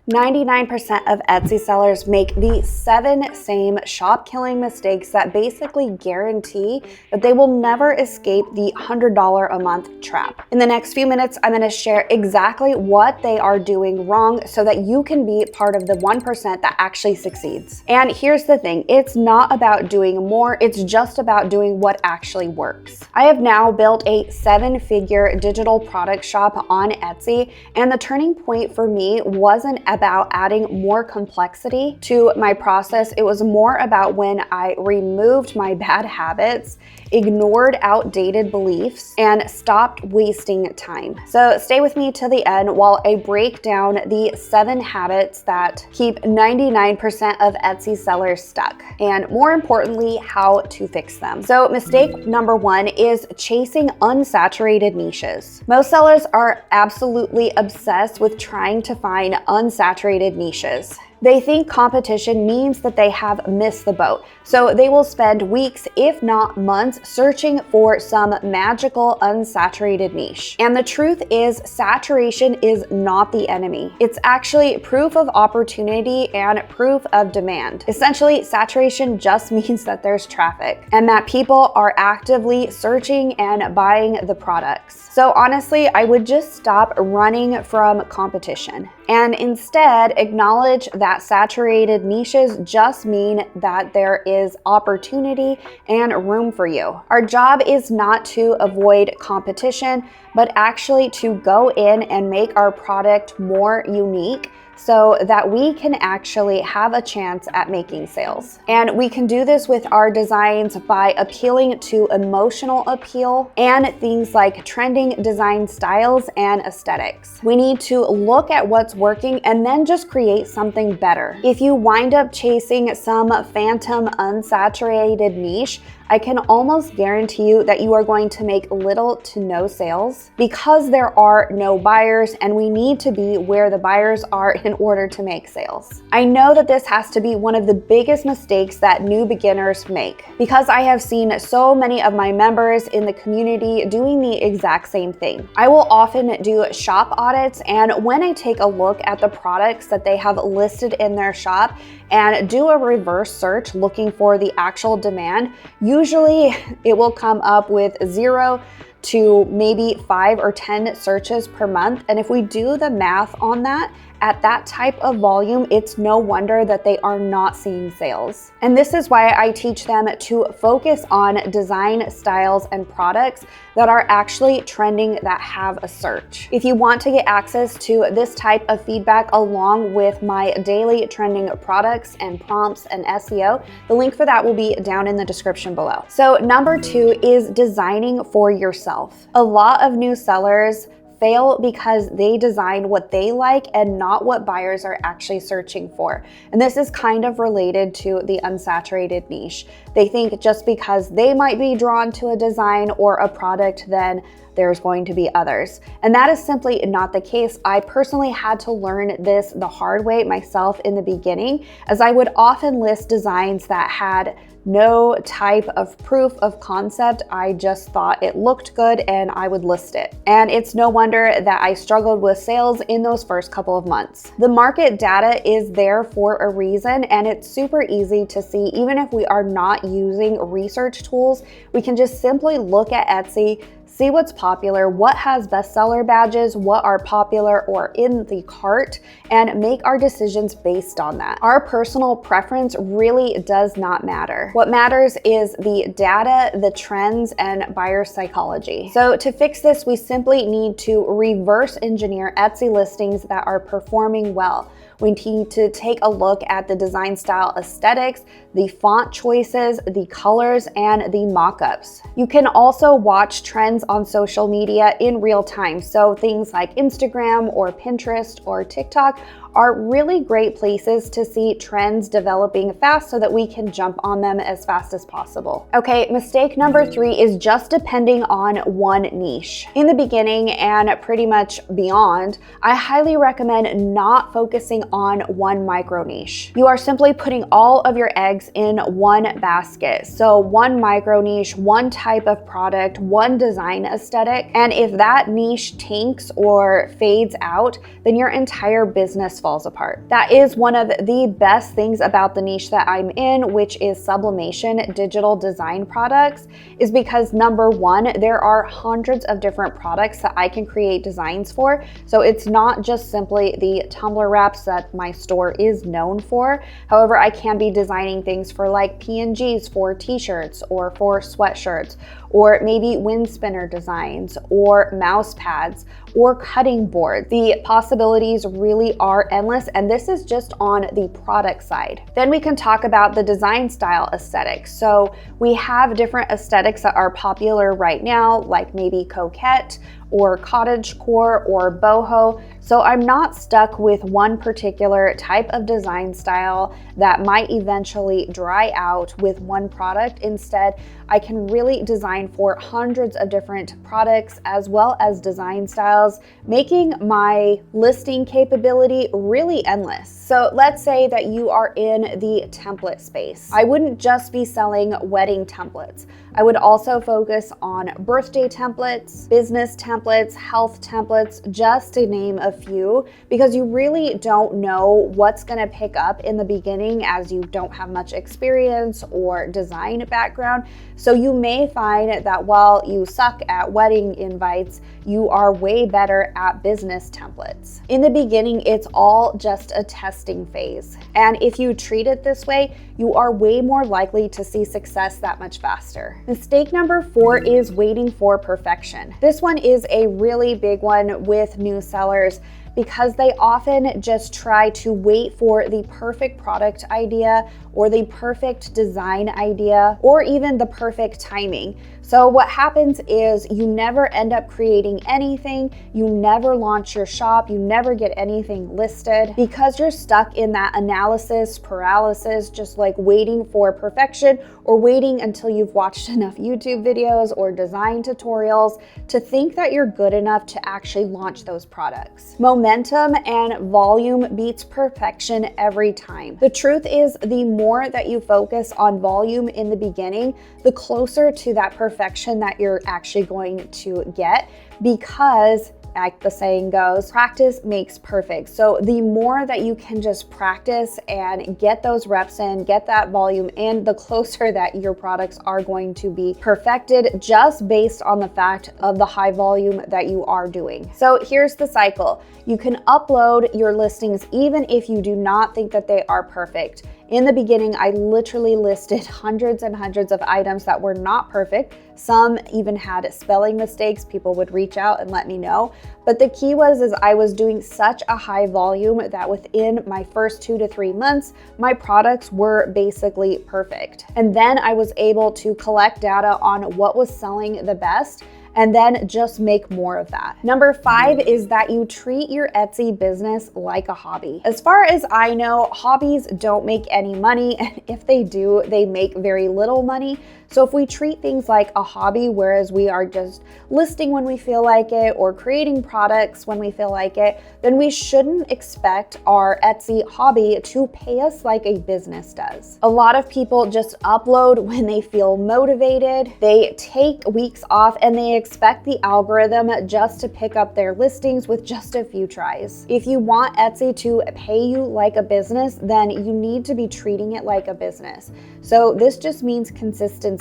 99% of Etsy sellers make the 7 same shop-killing mistakes that basically guarantee that they will never escape the $100 a month trap. In the next few minutes, I'm going to share exactly what they are doing wrong so that you can be part of the 1% that actually succeeds. And here's the thing, it's not about doing more, it's just about doing what actually works. I have now built a 7-figure digital product shop on Etsy, and the turning point for me wasn't about adding more complexity to my process. It was more about when I removed my bad habits, ignored outdated beliefs, and stopped wasting time. So stay with me to the end while I break down the 7 habits that keep 99% of Etsy sellers stuck, and more importantly, how to fix them. So mistake number 1 is chasing unsaturated niches. Most sellers are absolutely obsessed with trying to find unsaturated niches. They think competition means that they have missed the boat. So they will spend weeks, if not months, searching for some magical unsaturated niche. And the truth is, saturation is not the enemy. It's actually proof of opportunity and proof of demand. Essentially, saturation just means that there's traffic and that people are actively searching and buying the products. So honestly, I would just stop running from competition and instead acknowledge that saturated niches just mean that there is opportunity and room for you. Our job is not to avoid competition, but actually to go in and make our product more unique so that we can actually have a chance at making sales. And we can do this with our designs by appealing to emotional appeal and things like trending design styles and aesthetics. We need to look at what's working and then just create something better. If you wind up chasing some phantom unsaturated niche, I can almost guarantee you that you are going to make little to no sales because there are no buyers, and we need to be where the buyers are in order to make sales. I know that this has to be one of the biggest mistakes that new beginners make because I have seen so many of my members in the community doing the exact same thing. I will often do shop audits, and when I take a look at the products that they have listed in their shop and do a reverse search looking for the actual demand, usually it will come up with 0 to maybe 5 or 10 searches per month. And if we do the math on that, at that type of volume, it's no wonder that they are not seeing sales. And this is why I teach them to focus on design styles and products that are actually trending, that have a search. If you want to get access to this type of feedback along with my daily trending products and prompts and SEO, the link for that will be down in the description below. So number 2 is designing for yourself. A lot of new sellers fail because they design what they like and not what buyers are actually searching for. And this is kind of related to the unsaturated niche. They think just because they might be drawn to a design or a product, then there's going to be others. And that is simply not the case. I personally had to learn this the hard way myself in the beginning, as I would often list designs that had no type of proof of concept. I just thought it looked good and I would list it. And it's no wonder that I struggled with sales in those first couple of months. The market data is there for a reason, and it's super easy to see. Even if we are not using research tools, we can just simply look at Etsy, see what's popular, what has bestseller badges, what are popular or in the cart, and make our decisions based on that. Our personal preference really does not matter. What matters is the data, the trends, and buyer psychology. So to fix this, we simply need to reverse engineer Etsy listings that are performing well. We need to take a look at the design style aesthetics, the font choices, the colors, and the mock-ups. You can also watch trends on social media in real time. So things like Instagram or Pinterest or TikTok are really great places to see trends developing fast so that we can jump on them as fast as possible. Okay, mistake number 3 is just depending on one niche. In the beginning and pretty much beyond, I highly recommend not focusing on one micro niche. You are simply putting all of your eggs in one basket. So one micro niche, one type of product, one design aesthetic. And if that niche tanks or fades out, then your entire business falls apart. That is one of the best things about the niche that I'm in, which is sublimation digital design products, is because number one, there are hundreds of different products that I can create designs for. So it's not just simply the tumbler wraps that my store is known for. However, I can be designing things for like PNGs for t-shirts or for sweatshirts, or maybe wind spinner designs or mouse pads or cutting boards. The possibilities really are endless, and this is just on the product side. Then we can talk about the design style aesthetics. So we have different aesthetics that are popular right now, like maybe coquette or cottagecore or boho. So I'm not stuck with one particular type of design style that might eventually dry out with one product. Instead, I can really design for hundreds of different products as well as design styles, making my listing capability really endless. So let's say that you are in the template space. I wouldn't just be selling wedding templates. I would also focus on birthday templates, business templates, health templates, just to name a few, because you really don't know what's gonna pick up in the beginning as you don't have much experience or design background. So you may find that while you suck at wedding invites, you are way better at business templates. In the beginning, it's all just a testing phase. And if you treat it this way, you are way more likely to see success that much faster. Mistake number 4 is waiting for perfection. This one is a really big one with new sellers, because they often just try to wait for the perfect product idea or the perfect design idea or even the perfect timing. So what happens is you never end up creating anything, you never launch your shop, you never get anything listed because you're stuck in that analysis paralysis, just like waiting for perfection or waiting until you've watched enough YouTube videos or design tutorials to think that you're good enough to actually launch those products. Momentum and volume beats perfection every time. The truth is, the more that you focus on volume in the beginning, the closer to that perfection that you're actually going to get, because like the saying goes, practice makes perfect. So the more that you can just practice and get those reps in, get that volume in, the closer that your products are going to be perfected, just based on the fact of the high volume that you are doing. So here's the cycle. You can upload your listings even if you do not think that they are perfect. In the beginning, I literally listed hundreds and hundreds of items that were not perfect. Some even had spelling mistakes. People would reach out and let me know. But the key was I was doing such a high volume that within my first 2 to 3 months, my products were basically perfect. And then I was able to collect data on what was selling the best and then just make more of that. Number 5 is that you treat your Etsy business like a hobby. As far as I know, hobbies don't make any money, and if they do, they make very little money. So if we treat things like a hobby, whereas we are just listing when we feel like it or creating products when we feel like it, then we shouldn't expect our Etsy hobby to pay us like a business does. A lot of people just upload when they feel motivated. They take weeks off and they expect the algorithm just to pick up their listings with just a few tries. If you want Etsy to pay you like a business, then you need to be treating it like a business. So this just means consistency.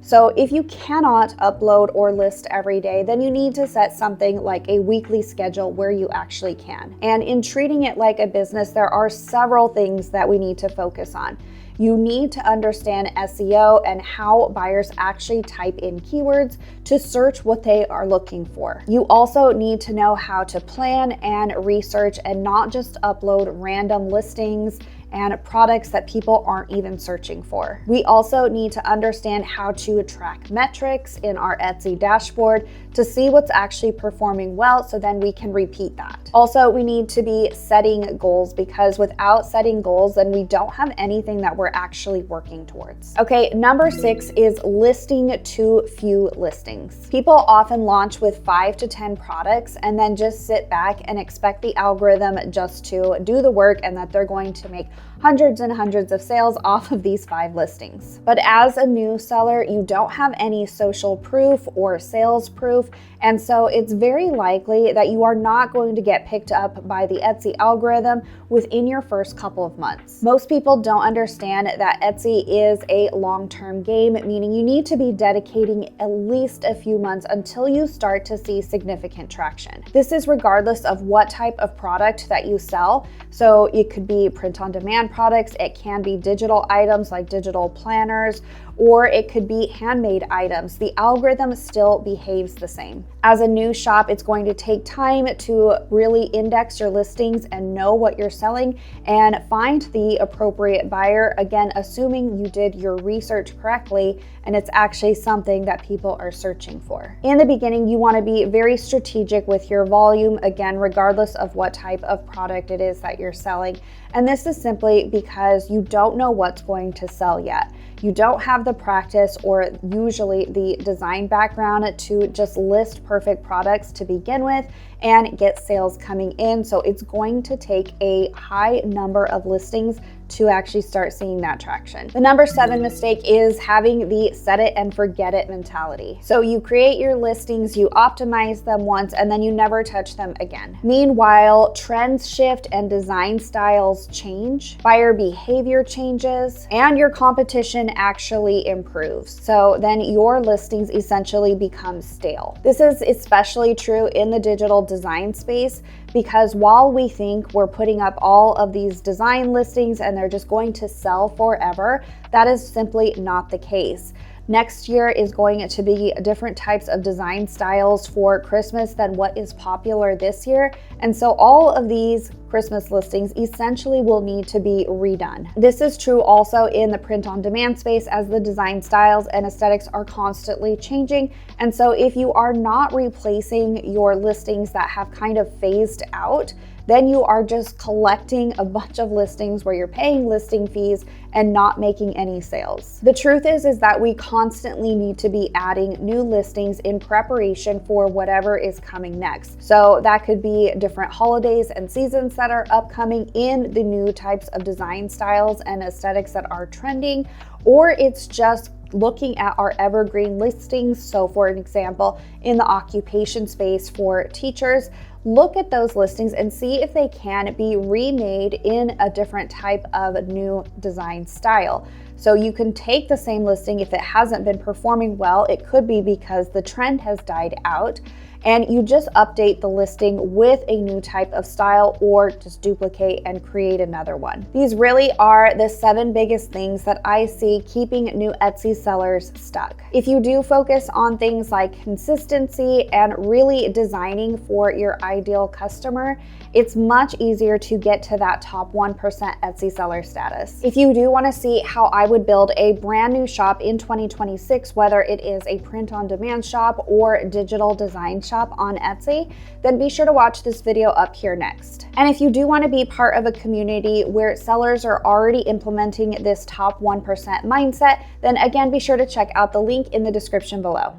So if you cannot upload or list every day, then you need to set something like a weekly schedule where you actually can. And in treating it like a business, there are several things that we need to focus on. You need to understand SEO and how buyers actually type in keywords to search what they are looking for. You also need to know how to plan and research and not just upload random listings and products that people aren't even searching for. We also need to understand how to track metrics in our Etsy dashboard to see what's actually performing well, so then we can repeat that. Also, we need to be setting goals, because without setting goals, then we don't have anything that we're actually working towards. Okay, number 6 is listing too few listings. People often launch with 5 to 10 products and then just sit back and expect the algorithm just to do the work and that they're going to make hundreds and hundreds of sales off of these 5 listings. But as a new seller, you don't have any social proof or sales proof, and so it's very likely that you are not going to get picked up by the Etsy algorithm within your first couple of months. Most people don't understand that Etsy is a long-term game, meaning you need to be dedicating at least a few months until you start to see significant traction. This is regardless of what type of product that you sell. So it could be print-on-demand products, it can be digital items like digital planners, or it could be handmade items. The algorithm still behaves the same. As a new shop, it's going to take time to really index your listings and know what you're selling and find the appropriate buyer, again, assuming you did your research correctly and it's actually something that people are searching for. In the beginning, you want to be very strategic with your volume, again, regardless of what type of product it is that you're selling. And this is simply because you don't know what's going to sell yet. You don't have the practice or usually the design background to just list perfect products to begin with and get sales coming in. So it's going to take a high number of listings to actually start seeing that traction. The number 7 mistake is having the set it and forget it mentality. So you create your listings, you optimize them once, and then you never touch them again. Meanwhile, trends shift and design styles change, buyer behavior changes, and your competition actually improves. So then your listings essentially become stale. This is especially true in the digital design space, because while we think we're putting up all of these design listings and they're just going to sell forever, that is simply not the case. Next year is going to be different types of design styles for Christmas than what is popular this year. And so all of these Christmas listings essentially will need to be redone. This is true also in the print-on-demand space, as the design styles and aesthetics are constantly changing. And so if you are not replacing your listings that have kind of phased out, then you are just collecting a bunch of listings where you're paying listing fees and not making any sales. The truth is that we constantly need to be adding new listings in preparation for whatever is coming next. So that could be different holidays and seasons that are upcoming in the new types of design styles and aesthetics that are trending, or it's just looking at our evergreen listings. So for an example, in the occupation space for teachers, look at those listings and see if they can be remade in a different type of new design style. So you can take the same listing. If it hasn't been performing well, it could be because the trend has died out, and you just update the listing with a new type of style, or just duplicate and create another one. These really are the 7 biggest things that I see keeping new Etsy sellers stuck. If you do focus on things like consistency and really designing for your ideal customer, it's much easier to get to that top 1% Etsy seller status. If you do want to see how I would build a brand new shop in 2026, whether it is a print-on-demand shop or digital design shop on Etsy, then be sure to watch this video up here next. And if you do want to be part of a community where sellers are already implementing this top 1% mindset, then again, be sure to check out the link in the description below.